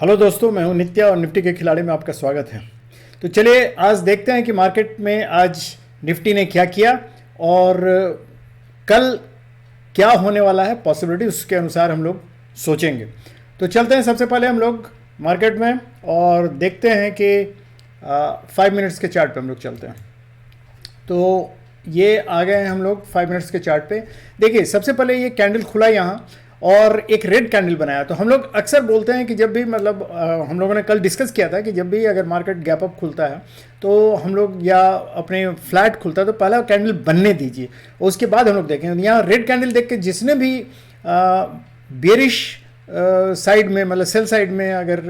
Hello दोस्तों, मैं हूं नित्या और निफ्टी के खिलाड़ी में आपका स्वागत है। तो चलिए आज देखते हैं कि मार्केट में आज निफ्टी ने क्या किया और कल क्या होने वाला है, पॉसिबिलिटी उसके अनुसार हम लोग सोचेंगे। तो चलते हैं सबसे पहले हम लोग मार्केट में और देखते हैं कि 5 मिनट्स के चार्ट पे हम लोग चलते हैं। तो ये आ गए हैं हम लोग 5 मिनट्स के चार्ट पे। देखिए सबसे पहले ये कैंडल खुला यहाँ और एक रेड कैंडल बनाया। तो हम लोग अक्सर बोलते हैं कि जब भी मतलब हम लोगों ने कल डिस्कस किया था कि जब भी अगर मार्केट गैप अप खुलता है तो हम लोग या अपने फ्लैट खुलता है तो पहला कैंडल बनने दीजिए, उसके बाद हम लोग देखें। यहाँ रेड कैंडल देख के जिसने भी बेरिश साइड में मतलब सेल साइड में अगर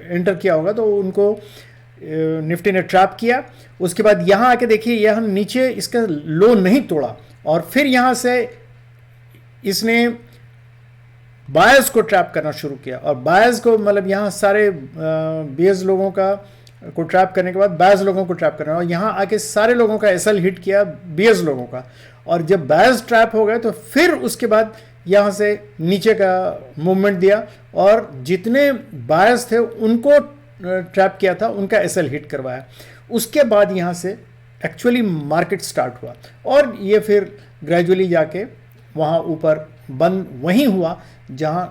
एंटर किया होगा तो उनको निफ्टी ने ट्रैप किया। उसके बाद यहाँ आके देखिए यहाँ नीचे इसका लो नहीं तोड़ा और फिर यहाँ से इसने बायर्स को ट्रैप करना शुरू किया और बायर्स को मतलब यहाँ सारे बेयर्स लोगों का को ट्रैप करने के बाद बायर्स लोगों को ट्रैप करना और यहाँ आके सारे लोगों का एसएल हिट किया बेयर्स लोगों का। और जब बायर्स ट्रैप हो गए तो फिर उसके बाद यहाँ से नीचे का मूवमेंट दिया और जितने बायर्स थे उनको ट्रैप किया था उनका एसएल हिट करवाया। उसके बाद यहाँ से एक्चुअली मार्केट स्टार्ट हुआ और ये फिर ग्रेजुअली जाके वहाँ ऊपर बंद वहीं हुआ जहाँ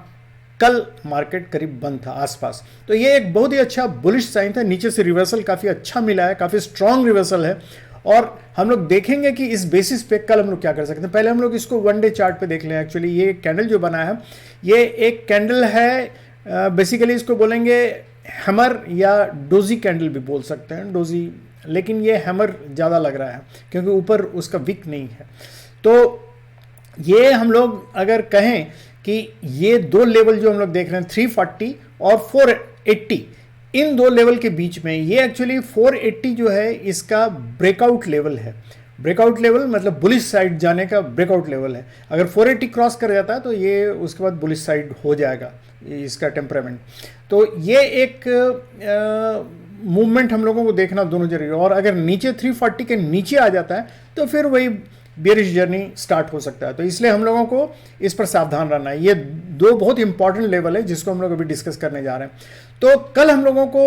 कल मार्केट करीब बंद था आसपास। तो ये एक बहुत ही अच्छा बुलिश साइन था। नीचे से रिवर्सल काफ़ी अच्छा मिला है, काफ़ी स्ट्रॉन्ग रिवर्सल है और हम लोग देखेंगे कि इस बेसिस पे कल हम लोग क्या कर सकते हैं। पहले हम लोग इसको वन डे चार्ट पे देख लें। एक्चुअली ये कैंडल जो बना है ये एक कैंडल है, बेसिकली इसको बोलेंगे हैमर या डोजी कैंडल भी बोल सकते हैं, डोजी, लेकिन ये हैमर ज़्यादा लग रहा है क्योंकि ऊपर उसका विक नहीं है। तो ये हम लोग अगर कहें कि ये दो लेवल जो हम लोग देख रहे हैं 340 और 480, इन दो लेवल के बीच में ये एक्चुअली 480 जो है इसका ब्रेकआउट लेवल है। ब्रेकआउट लेवल मतलब बुलिश साइड जाने का ब्रेकआउट लेवल है। अगर 480 क्रॉस कर जाता है तो ये उसके बाद बुलिश साइड हो जाएगा इसका टेम्परामेंट। तो ये एक मूवमेंट हम लोगों को देखना दोनों जरूरी है और अगर नीचे 340 के नीचे आ जाता है तो फिर वही बेरिश जर्नी स्टार्ट हो सकता है। तो इसलिए हम लोगों को इस पर सावधान रहना है। ये दो बहुत इंपॉर्टेंट लेवल है जिसको हम लोग अभी डिस्कस करने जा रहे हैं। तो कल हम लोगों को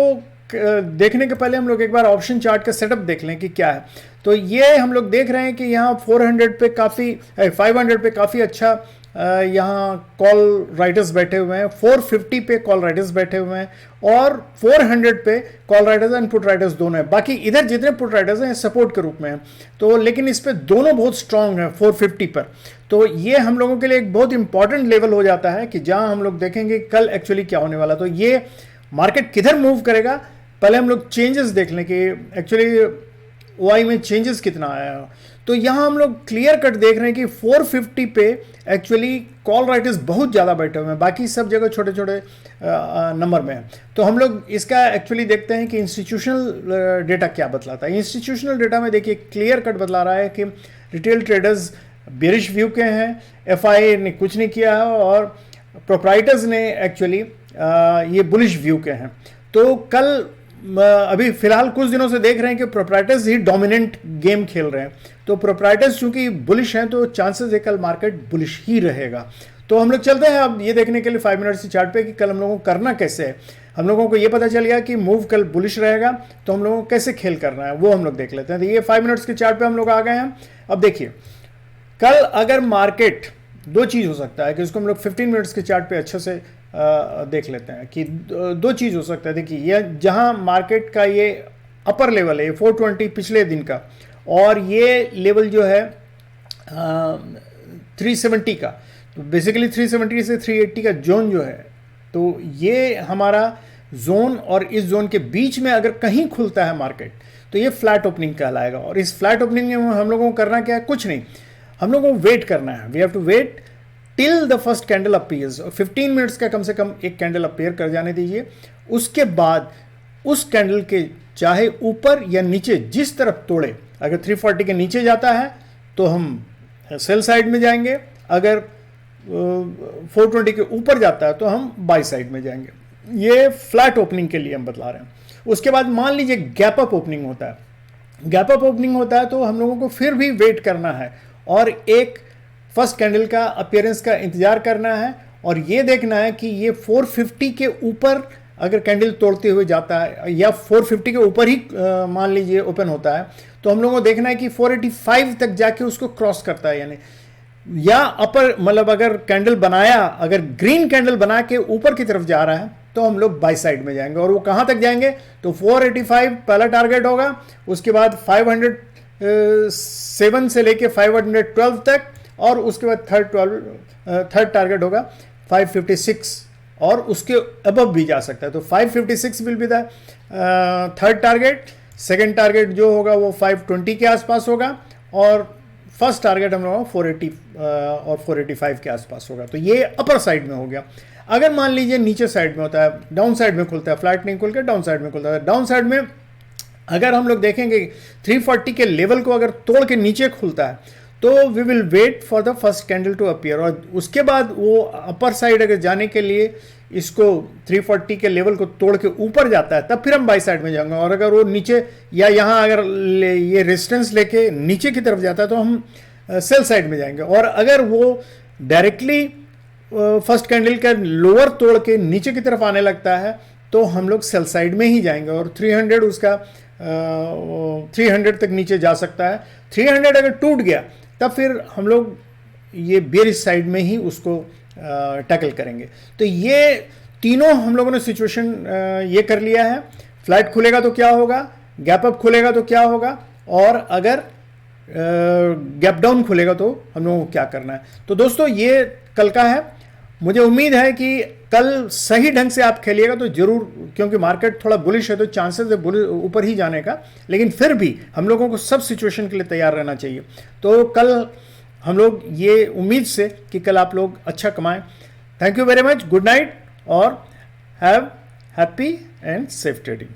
देखने के पहले हम लोग एक बार ऑप्शन चार्ट का सेटअप देख लें कि क्या है। तो ये हम लोग देख रहे हैं कि यहाँ 400 पे काफ़ी 500 पे काफ़ी अच्छा यहाँ कॉल राइटर्स बैठे हुए हैं, 450 पे कॉल राइटर्स बैठे हुए हैं और 400 पे call writers and put writers दोनों हैं। बाकी इधर जितने पुट राइटर्स हैं सपोर्ट के रूप में हैं। तो लेकिन इस पे दोनों बहुत स्ट्रांग हैं 450 पर। तो ये हम लोगों के लिए एक बहुत इंपॉर्टेंट लेवल हो जाता है कि जहां हम लोग देखेंगे कल एक्चुअली क्या होने वाला। तो ये मार्केट किधर मूव करेगा, पहले हम लोग चेंजेस देख लें कि एक्चुअली ओआई में चेंजेस कितना आया। तो यहाँ हम लोग क्लियर कट देख रहे हैं कि 450 पे एक्चुअली कॉल राइटर्स बहुत ज़्यादा बैठे हुए हैं, बाकी सब जगह छोटे छोटे नंबर में है। तो हम लोग इसका एक्चुअली देखते हैं कि इंस्टीट्यूशनल डेटा क्या बतलाता है। इंस्टीट्यूशनल डेटा में देखिए क्लियर कट बतला रहा है कि रिटेल ट्रेडर्स बेरिश व्यू के हैं, एफआई ने कुछ नहीं किया है और प्रोप्राइटर्स ने एक्चुअली ये बुलिश व्यू के हैं। तो कल अभी फिलहाल कुछ दिनों से देख रहे हैं कि प्रोप्राइटर्स ही डोमिनेंट गेम खेल रहे हैं। तो प्रोप्राइटर्स चूंकि बुलिश हैं तो चांसेस है कल मार्केट बुलिश ही रहेगा। तो हम लोग चलते हैं अब ये देखने के लिए 5 मिनट्स की चार्ट पे कि कल हम लोगों को करना कैसे है। हम लोगों को ये पता चल गया कि मूव कल बुलिश रहेगा, तो हम लोगों को कैसे खेल करना है वो हम लोग देख लेते हैं। तो ये 5 मिनट्स के चार्ट पे हम लोग आ गए हैं। अब देखिए कल अगर मार्केट, दो चीज़ हो सकता है कि उसको हम लोग 15 मिनट्स के चार्ट पे अच्छे से देख लेते हैं कि दो चीज़ हो सकता है। देखिए ये जहां मार्केट का ये अपर लेवल है 420 पिछले दिन का और ये लेवल जो है 370 का, तो बेसिकली 370 से 380 का जोन जो है, तो ये हमारा जोन और इस जोन के बीच में अगर कहीं खुलता है मार्केट तो ये फ्लैट ओपनिंग कहलाएगा। और इस फ्लैट ओपनिंग में हम लोगों को करना क्या है, कुछ नहीं, हम लोगों को वेट करना है। We have to wait till the first candle appears. 15 minutes का कम से कम एक कैंडल अपीयर कर जाने दीजिए। उसके बाद उस कैंडल के चाहे ऊपर या नीचे जिस तरफ तोड़े, अगर 340 के नीचे जाता है तो हम सेल साइड में जाएंगे, अगर 420 के ऊपर जाता है तो हम बाई साइड में जाएंगे। ये फ्लैट ओपनिंग के लिए हम बतला रहे हैं। उसके बाद मान लीजिए गैप अप ओपनिंग होता है, गैप अप ओपनिंग होता है तो हम लोगों को फिर भी वेट करना है और एक फर्स्ट कैंडल का अपीयरेंस का इंतजार करना है और ये देखना है कि ये 450 के ऊपर अगर कैंडल तोड़ते हुए जाता है या 450 के ऊपर ही मान लीजिए ओपन होता है, तो हम लोगों को देखना है कि 485 तक जाके उसको क्रॉस करता है, यानी या अपर मतलब अगर कैंडल बनाया, अगर ग्रीन कैंडल बना के ऊपर की तरफ जा रहा है तो हम लोग बाई साइड में जाएंगे। और वो कहाँ तक जाएंगे, तो 485 पहला टारगेट होगा, उसके बाद 507 से लेके 512 तक, और उसके बाद थर्ड टारगेट होगा 556, और उसके अबव भी जा सकता है। तो 556 will be the third target. Second target जो होगा वो 520 के आसपास होगा, और फर्स्ट टारगेट हम लोगों को 480 और 485 के आसपास होगा। तो ये अपर साइड में हो गया। अगर मान लीजिए नीचे साइड में होता है, डाउन साइड में खुलता है, फ्लैट नहीं खुल के डाउन साइड में खुलता है, डाउन साइड में अगर हम लोग देखेंगे 340 के लेवल को अगर तोड़ के नीचे खुलता है तो we will wait for the first candle to appear, और उसके बाद वो अपर साइड अगर जाने के लिए इसको 340 के लेवल को तोड़ के ऊपर जाता है तब फिर हम बाई साइड में जाएंगे। और अगर वो नीचे या यहाँ अगर ये रेजिस्टेंस लेके नीचे की तरफ जाता है तो हम सेल साइड में जाएंगे। और अगर वो डायरेक्टली फर्स्ट कैंडल का लोअर तोड़ के नीचे की तरफ आने लगता है तो हम लोग सेल साइड में ही जाएंगे, और 300 उसका 300 तक नीचे जा सकता है। 300 अगर टूट गया तब फिर हम लोग ये बेरिश साइड में ही उसको टैकल करेंगे। तो ये तीनों हम लोगों ने सिचुएशन ये कर लिया है। फ्लैट खुलेगा तो क्या होगा, गैप अप खुलेगा तो क्या होगा, और अगर गैप डाउन खुलेगा तो हम लोगों को क्या करना है। तो दोस्तों ये कल का है। मुझे उम्मीद है कि कल सही ढंग से आप खेलिएगा तो जरूर, क्योंकि मार्केट थोड़ा बुलिश है तो चांसेस है ऊपर ही जाने का, लेकिन फिर भी हम लोगों को सब सिचुएशन के लिए तैयार रहना चाहिए। तो कल हम लोग ये उम्मीद से कि कल आप लोग अच्छा कमाएं। Thank you very much, good night, और have happy and safe trading.